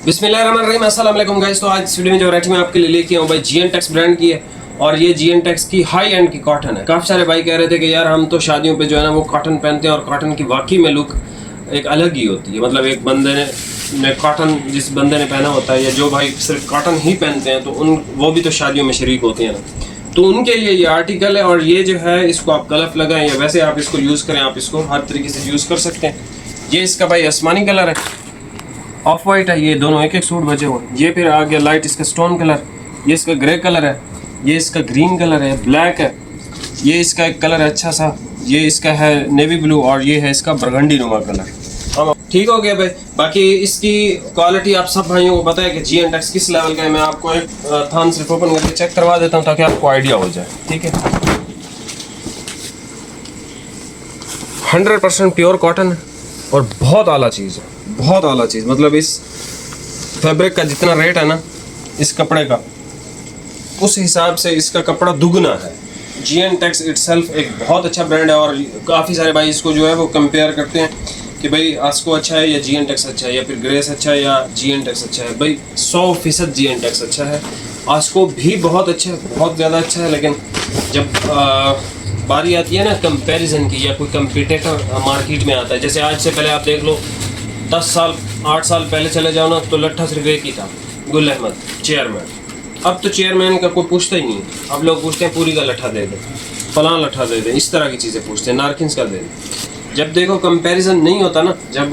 बिस्मिल्लाहिर्रहमानिर्रहीम, अस्सलाम वालेकुम गाइस। तो आज इस वीडियो में जो वैरायटी मैं आपके लिए लेके आऊँ भाई GNTEX ब्रांड की है और ये GNTEX की हाई एंड की कॉटन है। काफ़ी सारे भाई कह रहे थे कि यार हम तो शादियों पे जो है ना वो कॉटन पहनते हैं और कॉटन की वाकई में लुक एक अलग ही होती है। मतलब एक बंदे ने कॉटन जिस बंदे ने पहना होता है या जो भाई सिर्फ कॉटन ही पहनते हैं तो वो भी तो शादियों में शरीक होते हैं ना, तो उनके लिए ये आर्टिकल है। और ये जो है इसको आप गलफ लगाएं या वैसे आप इसको यूज़ करें, आप इसको हर तरीके से यूज़ कर सकते हैं। ये इसका भाई आसमानी कलर है, ऑफ वाइट है, ये दोनों एक एक सूट बचे हुए। ये फिर आ गया लाइट इसका स्टोन कलर, ये इसका ग्रे कलर है, ये इसका ग्रीन कलर है, ब्लैक है, ये इसका एक कलर है अच्छा सा, ये इसका है नेवी ब्लू और ये है इसका बरगंडी नुमा कलर। हाँ ठीक हो गया भाई। बाकी इसकी क्वालिटी आप सब भाइयों को पता है कि GNTEX किस लेवल का है। मैं आपको एक थान सिर्फ ओपन करके चेक करवा देता हूँ ताकि आपको आइडिया हो जाए। ठीक है, 100% प्योर कॉटन है और बहुत आला चीज़ है, बहुत आला चीज़। मतलब इस फैब्रिक का जितना रेट है ना इस कपड़े का, उस हिसाब से इसका कपड़ा दुगना है। GNTEX इटसेल्फ एक बहुत अच्छा ब्रांड है और काफ़ी सारे भाई इसको जो है वो कंपेयर करते हैं कि भाई आस्को अच्छा है या GNTEX अच्छा है या फिर ग्रेस अच्छा है या GNTEX अच्छा है। भाई 100% GNTEX अच्छा है। आस्को भी बहुत अच्छा है, बहुत ज़्यादा अच्छा है, लेकिन जब बारी आती है ना कंपैरिजन की या कोई कंपटीटर मार्केट में आता है, जैसे आज से पहले आप देख लो 10 साल 8 साल पहले चले जाओ ना तो लट्ठा सिर्फ एक ही था, गुल अहमद चेयरमैन। अब तो चेयरमैन का कोई पूछता ही नहीं है, अब लोग पूछते हैं पूरी का लट्ठा दे दे, फलां लट्ठा दे दे, इस तरह की चीज़ें पूछते हैं, नारकिन्स का दे दे। जब देखो कंपैरिजन नहीं होता ना, जब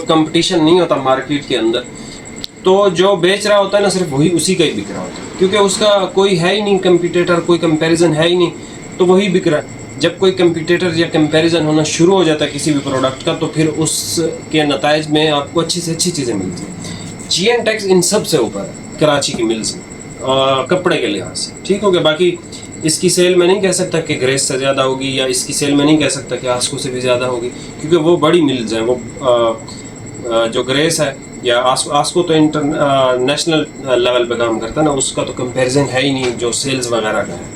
कंपटीशन नहीं होता मार्केट के अंदर, तो जो बेच रहा होता है ना सिर्फ वही उसी का ही बिक रहा होता है, क्योंकि उसका कोई है ही नहीं कंपटीटर, कोई कंपैरिजन है ही नहीं, तो वही बिक रहा है। जब कोई कंपटीटर या कंपैरिजन होना शुरू हो जाता है किसी भी प्रोडक्ट का, तो फिर उसके नताइज में आपको अच्छी से अच्छी चीज़ें मिलती हैं। GNTEX इन सब से ऊपर है कराची की मिल्स में कपड़े के लिहाज से। ठीक हो गया। बाकी इसकी सेल में नहीं कह सकता कि ग्रेस से ज़्यादा होगी या इसकी सेल में नहीं कह सकता कि आस्को से भी ज़्यादा होगी, क्योंकि वो बड़ी मिल्स हैं। वो जो ग्रेस है या आस्को तो इंटरनेशनल लेवल पे काम करता है ना, उसका तो कंपैरिजन है ही नहीं जो सेल्स वगैरह का है।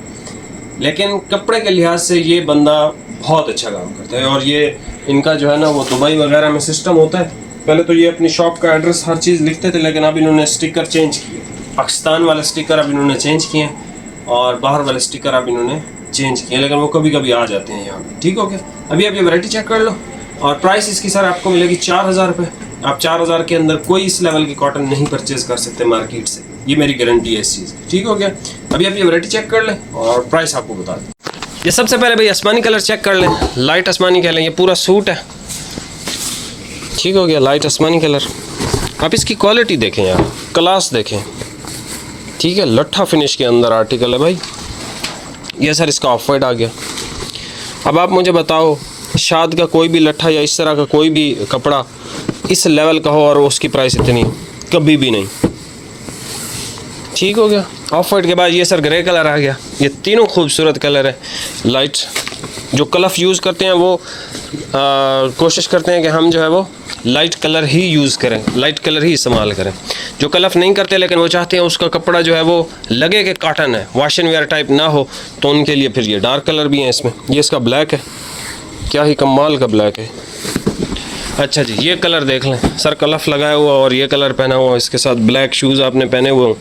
लेकिन कपड़े के लिहाज से ये बंदा बहुत अच्छा काम करता है। और ये इनका जो है ना वो दुबई वगैरह में सिस्टम होता है। पहले तो ये अपनी शॉप का एड्रेस हर चीज़ लिखते थे, लेकिन अब इन्होंने स्टिकर चेंज किए। पाकिस्तान वाले स्टिकर अब इन्होंने चेंज किए हैं और बाहर वाले स्टिकर अब इन्होंने चेंज किए, लेकिन वो कभी कभी आ जाते हैं यहाँ पे। ठीक हो गया। अभी आप ये वैरायटी चेक कर लो और प्राइस इसकी सर आपको मिलेगी 4000 रुपये। आप 4000 के अंदर कोई इस लेवल की कॉटन नहीं परचेज कर सकते मार्केट से, ये मेरी गारंटी है इस चीज़। ठीक हो गया। अभी आप ये वैरायटी चेक कर लें और प्राइस आपको बता दें। ये सबसे पहले भाई आसमानी कलर चेक कर लें, लाइट आसमानी कह लें, ये पूरा सूट है। ठीक हो गया, लाइट आसमानी कलर। आप इसकी क्वालिटी देखें यार, क्लास देखें। ठीक है, लट्ठा फिनिश के अंदर आर्टिकल है भाई। ये सर इसका ऑफ वाइट आ गया। अब आप मुझे बताओ शाद का कोई भी लट्ठा या इस तरह का कोई भी कपड़ा इस लेवल का हो और उसकी प्राइस इतनी, कभी भी नहीं। ठीक हो गया। ऑफ वाइट के बाद ये सर ग्रे कलर आ गया। ये तीनों खूबसूरत कलर है। लाइट जो कलफ यूज़ करते हैं वो कोशिश करते हैं कि हम जो है वो लाइट कलर ही यूज़ करें, लाइट कलर ही इस्तेमाल करें। जो कलफ नहीं करते लेकिन वो चाहते हैं उसका कपड़ा जो है वो लगे कि कॉटन है, वॉश एंड वेयर टाइप ना हो, तो उनके लिए फिर ये डार्क कलर भी हैं इसमें। ये इसका ब्लैक है, क्या ही कमाल का ब्लैक है। अच्छा जी, ये कलर देख लें सर, कलफ लगाया हुआ और ये कलर पहना हुआ, इसके साथ ब्लैक शूज़ आपने पहने हुए हो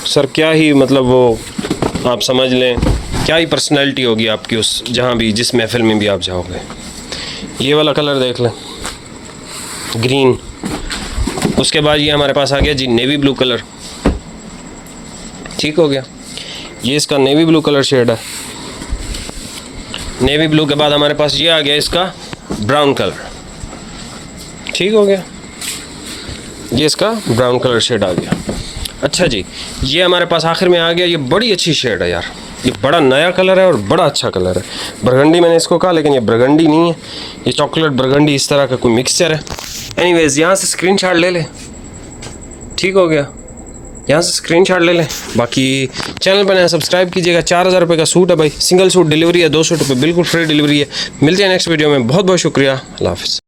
सर, क्या ही मतलब वो आप समझ लें क्या ही पर्सनैलिटी होगी आपकी उस जहाँ भी जिस महफिल में भी आप जाओगे। ये वाला कलर देख लें, ग्रीन। उसके बाद ये हमारे पास आ गया जी नेवी ब्लू कलर। ठीक हो गया, ये इसका नेवी ब्लू कलर शेड है। नेवी ब्लू के बाद हमारे पास ये आ गया इसका ब्राउन कलर। ठीक हो गया, ये इसका ब्राउन कलर शेड आ गया। अच्छा जी, ये हमारे पास आखिर में आ गया, ये बड़ी अच्छी शेड है यार, ये बड़ा नया कलर है और बड़ा अच्छा कलर है। बरगंडी मैंने इसको कहा लेकिन ये बरगंडी नहीं है, ये चॉकलेट बरगंडी इस तरह का कोई मिक्सचर है। एनीवेज यहाँ से स्क्रीनशॉट ले लें। ठीक हो गया, यहाँ से स्क्रीनशॉट ले लें। बाकी चैनल पर नया सब्सक्राइब कीजिएगा। 4000 रुपये का सूट है भाई, सिंगल सूट डिलीवरी है, 200 रुपये बिल्कुल फ्री डिलीवरी है। मिलते हैं नेक्स्ट वीडियो में। बहुत बहुत शुक्रिया, अल्लाह हाफ़िज़।